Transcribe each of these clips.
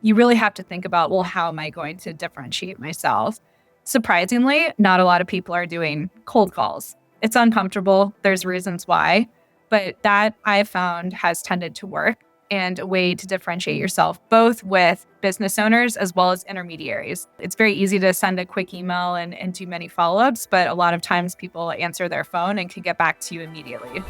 you really have to think about, well, how am I going to differentiate myself? Surprisingly, not a lot of people are doing cold calls. It's uncomfortable. There's reasons why, but that I've found has tended to work and a way to differentiate yourself, both with business owners as well as intermediaries. It's very easy to send a quick email and do many follow-ups, but a lot of times people answer their phone and can get back to you immediately.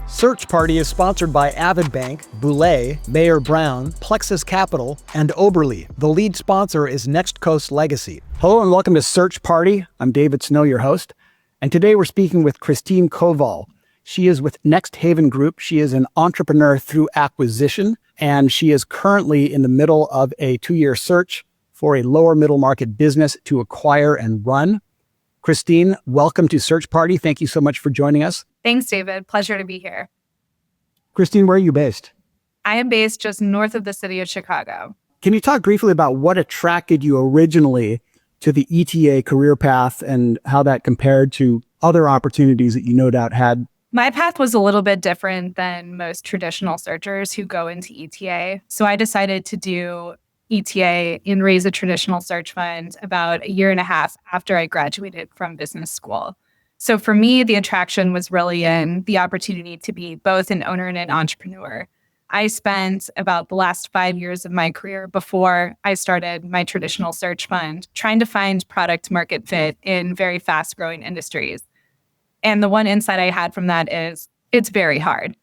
Search Party is sponsored by Avid Bank, Boulay, Mayer Brown, Plexus Capital, and Oberle. The lead sponsor is Next Coast Legacy. Hello and welcome to Search Party. I'm David Snow, your host. And today we're speaking with Christine Koval. She is with Next Haven Group. She is an entrepreneur through acquisition, and she is currently in the middle of a 2-year search for a lower middle market business to acquire and run. Christine, welcome to Search Party. Thank you so much for joining us. Thanks, David. Pleasure to be here. Christine, where are you based? I am based just north of the city of Chicago. Can you talk briefly about what attracted you originally to the ETA career path and how that compared to other opportunities that you no doubt had? My path was a little bit different than most traditional searchers who go into ETA. So I decided to do ETA and raise a traditional search fund about 1.5 years after I graduated from business school. So for me, the attraction was really in the opportunity to be both an owner and an entrepreneur. I spent about the last 5 years of my career before I started my traditional search fund trying to find product market fit in very fast growing industries. And the one insight I had from that is it's very hard.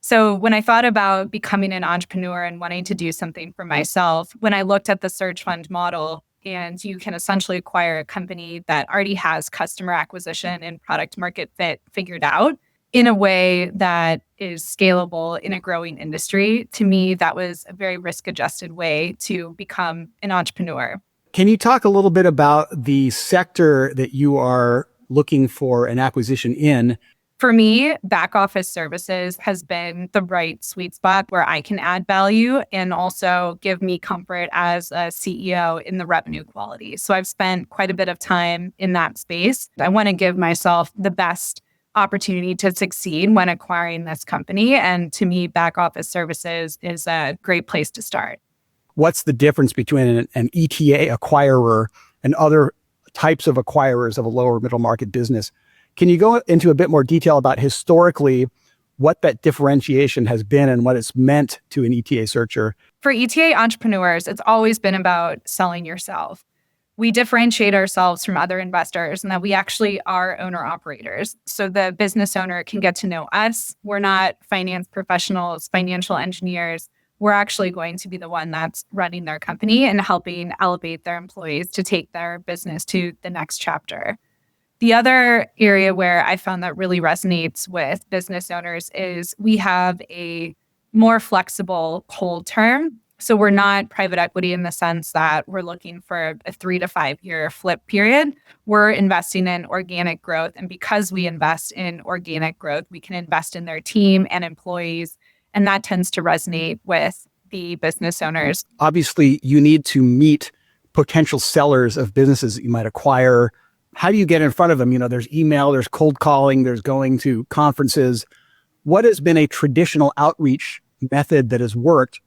So when I thought about becoming an entrepreneur and wanting to do something for myself, when I looked at the search fund model, and you can essentially acquire a company that already has customer acquisition and product market fit figured out in a way that is scalable in a growing industry. To me, that was a very risk-adjusted way to become an entrepreneur. Can you talk a little bit about the sector that you are looking for an acquisition in? For me, back office services has been the right sweet spot where I can add value and also give me comfort as a CEO in the revenue quality. So I've spent quite a bit of time in that space. I want to give myself the best opportunity to succeed when acquiring this company. And to me, back office services is a great place to start. What's the difference between an ETA acquirer and other types of acquirers of a lower middle market business? Can you go into a bit more detail about historically what that differentiation has been and what it's meant to an ETA searcher? For ETA entrepreneurs, it's always been about selling yourself. We differentiate ourselves from other investors in that we actually are owner-operators. So the business owner can get to know us. We're not finance professionals, financial engineers. We're actually going to be the one that's running their company and helping elevate their employees to take their business to the next chapter. The other area where I found that really resonates with business owners is we have a more flexible hold term. So we're not private equity in the sense that we're looking for a 3 to 5 year flip period. We're investing in organic growth. And because we invest in organic growth, we can invest in their team and employees. And that tends to resonate with the business owners. Obviously, you need to meet potential sellers of businesses that you might acquire. How do you get in front of them? You know, there's email, there's cold calling, there's going to conferences. What has been a traditional outreach method that has worked?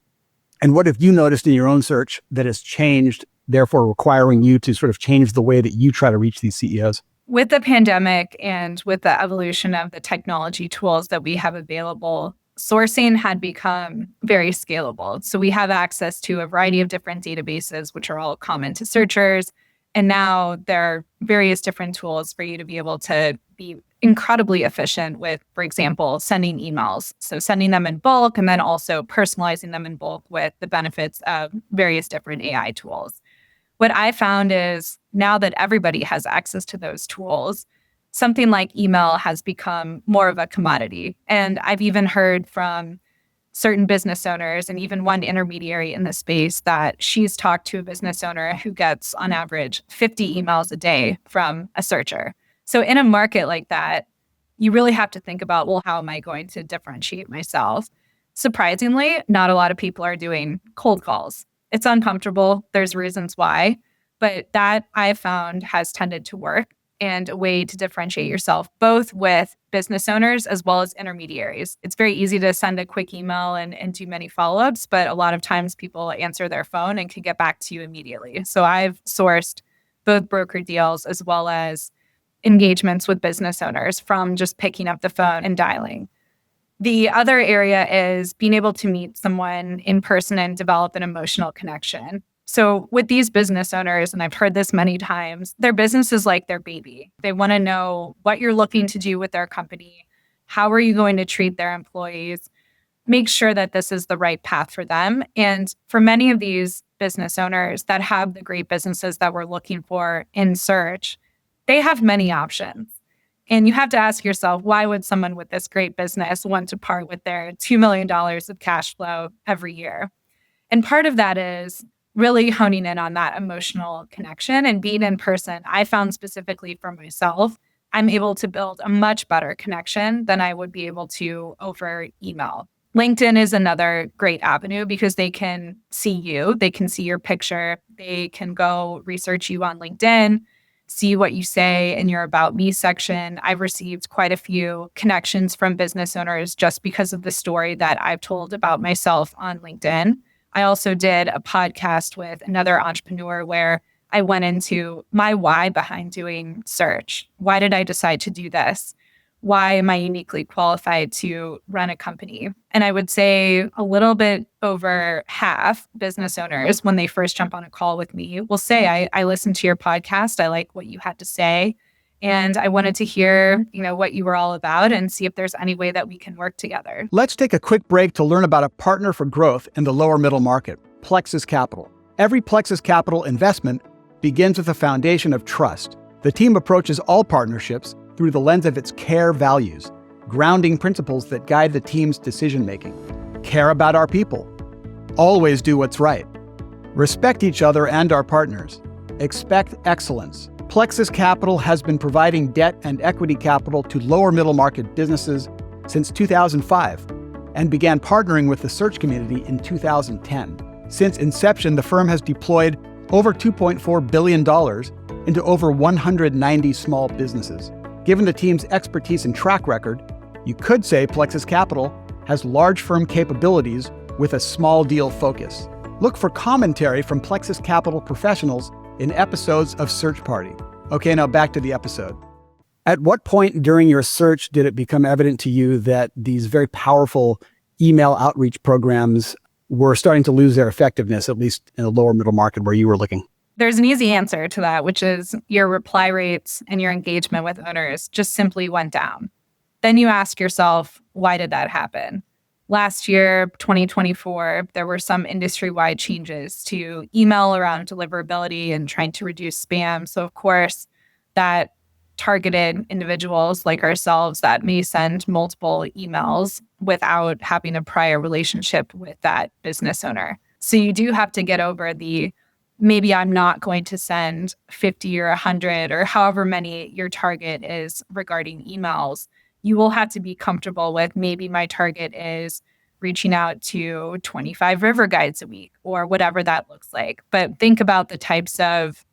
And what have you noticed in your own search that has changed, therefore requiring you to sort of change the way that you try to reach these CEOs? With the pandemic and with the evolution of the technology tools that we have available, sourcing had become very scalable. So we have access to a variety of different databases, which are all common to searchers. And now there are various different tools for you to be able to be incredibly efficient with, for example, sending emails. So sending them in bulk and then also personalizing them in bulk with the benefits of various different AI tools. What I found is now that everybody has access to those tools, something like email has become more of a commodity. And I've even heard from certain business owners and even one intermediary in the space that she's talked to a business owner who gets on average 50 emails a day from a searcher. So in a market like that, you really have to think about, well, how am I going to differentiate myself? Surprisingly, not a lot of people are doing cold calls. It's uncomfortable. There's reasons why, but that I've found has tended to work and a way to differentiate yourself both with business owners as well as intermediaries. It's very easy to send a quick email and do many follow-ups, but a lot of times people answer their phone and can get back to you immediately. So I've sourced both broker deals as well as engagements with business owners from just picking up the phone and dialing. The other area is being able to meet someone in person and develop an emotional connection. So with these business owners, and I've heard this many times, their business is like their baby. They want to know what you're looking to do with their company. How are you going to treat their employees? Make sure that this is the right path for them. And for many of these business owners that have the great businesses that we're looking for in search, they have many options. And you have to ask yourself, why would someone with this great business want to part with their $2 million of cash flow every year? And part of that is really honing in on that emotional connection and being in person. I found specifically for myself, I'm able to build a much better connection than I would be able to over email. LinkedIn is another great avenue because they can see you, they can see your picture, they can go research you on LinkedIn, see what you say in your About Me section. I've received quite a few connections from business owners just because of the story that I've told about myself on LinkedIn. I also did a podcast with another entrepreneur where I went into my why behind doing search. Why did I decide to do this? Why am I uniquely qualified to run a company? And I would say a little bit over half business owners, when they first jump on a call with me, will say, I listened to your podcast. I like what you had to say. And I wanted to hear, what you were all about and see if there's any way that we can work together. Let's take a quick break to learn about a partner for growth in the lower middle market, Plexus Capital. Every Plexus Capital investment begins with a foundation of trust. The team approaches all partnerships through the lens of its CARE values, grounding principles that guide the team's decision-making. Care about our people. Always do what's right. Respect each other and our partners. Expect excellence. Plexus Capital has been providing debt and equity capital to lower middle market businesses since 2005 and began partnering with the search community in 2010. Since inception, the firm has deployed over $2.4 billion into over 190 small businesses. Given the team's expertise and track record, you could say Plexus Capital has large firm capabilities with a small deal focus. Look for commentary from Plexus Capital professionals in episodes of Search Party. Okay, now back to the episode. At what point during your search did it become evident to you that these very powerful email outreach programs were starting to lose their effectiveness, at least in the lower middle market where you were looking? There's an easy answer to that, which is your reply rates and your engagement with owners just simply went down. Then you ask yourself, why did that happen? Last year, 2024, there were some industry-wide changes to email around deliverability and trying to reduce spam. So, of course, that targeted individuals like ourselves that may send multiple emails without having a prior relationship with that business owner. So you do have to get over the maybe I'm not going to send 50 or 100 or however many your target is regarding emails. You will have to be comfortable with maybe my target is reaching out to 25 river guides a week or whatever that looks like. But think about the types of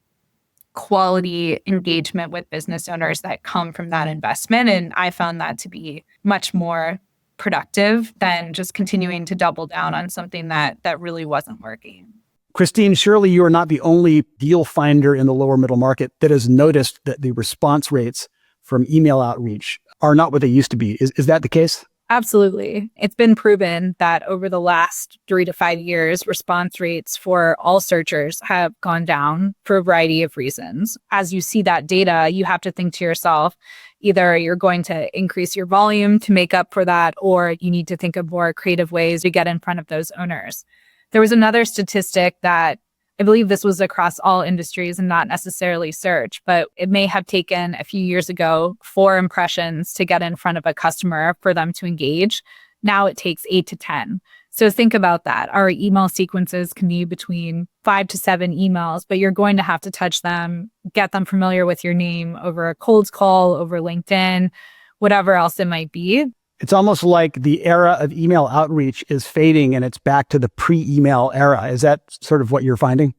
quality engagement with business owners that come from that investment. And I found that to be much more productive than just continuing to double down on something that really wasn't working. Christine, surely you are not the only deal finder in the lower middle market that has noticed that the response rates from email outreach are not what they used to be. Is that the case? Absolutely. It's been proven that over the last 3 to 5 years, response rates for all searchers have gone down for a variety of reasons. As you see that data, you have to think to yourself, either you're going to increase your volume to make up for that, or you need to think of more creative ways to get in front of those owners. There was another statistic that I believe this was across all industries and not necessarily search, but it may have taken a few years ago 4 impressions to get in front of a customer for them to engage. Now it takes 8 to 10. So think about that. Our email sequences can be between 5 to 7 emails, but you're going to have to touch them, get them familiar with your name over a cold call, over LinkedIn, whatever else it might be. It's almost like the era of email outreach is fading and it's back to the pre-email era. Is that sort of what you're finding?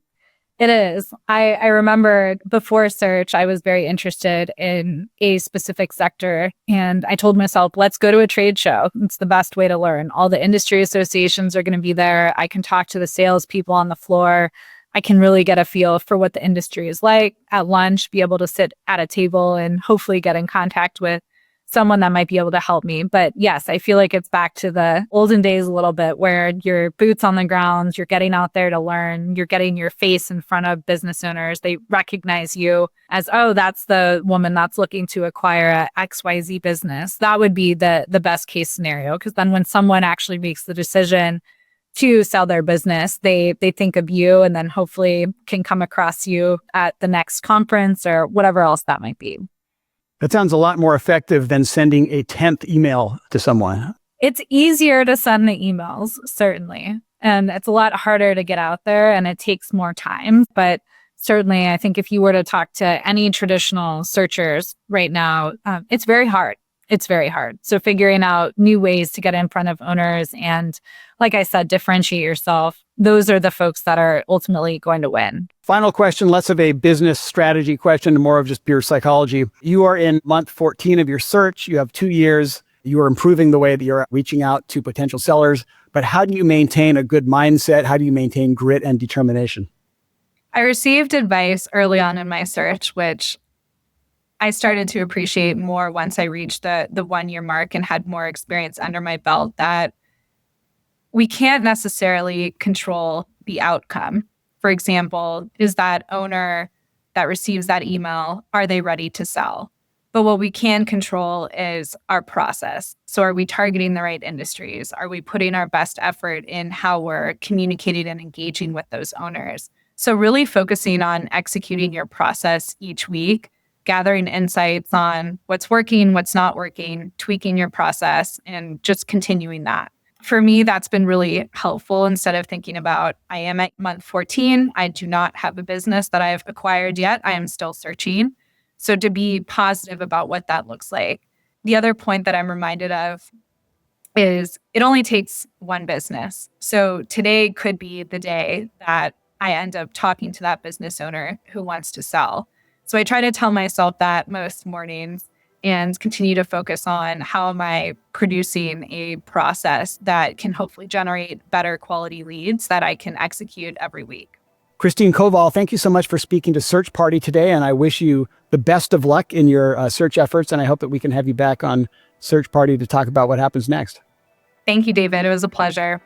It is. I remember before search, I was very interested in a specific sector. And I told myself, let's go to a trade show. It's the best way to learn. All the industry associations are going to be there. I can talk to the salespeople on the floor. I can really get a feel for what the industry is like at lunch, be able to sit at a table and hopefully get in contact with someone that might be able to help me. But yes, I feel like it's back to the olden days a little bit where your boots on the ground, you're getting out there to learn, you're getting your face in front of business owners. They recognize you as, oh, that's the woman that's looking to acquire a XYZ business. That would be the best case scenario. Because then when someone actually makes the decision to sell their business, they think of you and then hopefully can come across you at the next conference or whatever else that might be. That sounds a lot more effective than sending a 10th email to someone. It's easier to send the emails, certainly. And it's a lot harder to get out there and it takes more time. But certainly, I think if you were to talk to any traditional searchers right now, it's very hard. It's very hard. So figuring out new ways to get in front of owners and, like I said, differentiate yourself, those are the folks that are ultimately going to win. Final question, less of a business strategy question, more of just pure psychology. You are in month 14 of your search. You have 2 years. You are improving the way that you're reaching out to potential sellers. But how do you maintain a good mindset? How do you maintain grit and determination? I received advice early on in my search, which I started to appreciate more once I reached the 1 year mark and had more experience under my belt, that we can't necessarily control the outcome. For example, is that owner that receives that email, are they ready to sell? But what we can control is our process. So are we targeting the right industries? Are we putting our best effort in how we're communicating and engaging with those owners? So really focusing on executing your process each week, gathering insights on what's working, what's not working, tweaking your process, and just continuing that. For me, that's been really helpful. Instead of thinking about, I am at month 14, I do not have a business that I have acquired yet, I am still searching. So to be positive about what that looks like. The other point that I'm reminded of is it only takes one business. So today could be the day that I end up talking to that business owner who wants to sell. So I try to tell myself that most mornings and continue to focus on how am I producing a process that can hopefully generate better quality leads that I can execute every week. Christine Koval, thank you so much for speaking to Search Party today, and I wish you the best of luck in your search efforts, and I hope that we can have you back on Search Party to talk about what happens next. Thank you, David. It was a pleasure.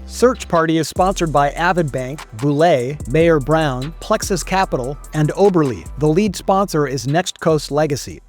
Search Party is sponsored by Avid Bank, Boulay, Mayer Brown, Plexus Capital, and Oberle. The lead sponsor is Next Coast Legacy.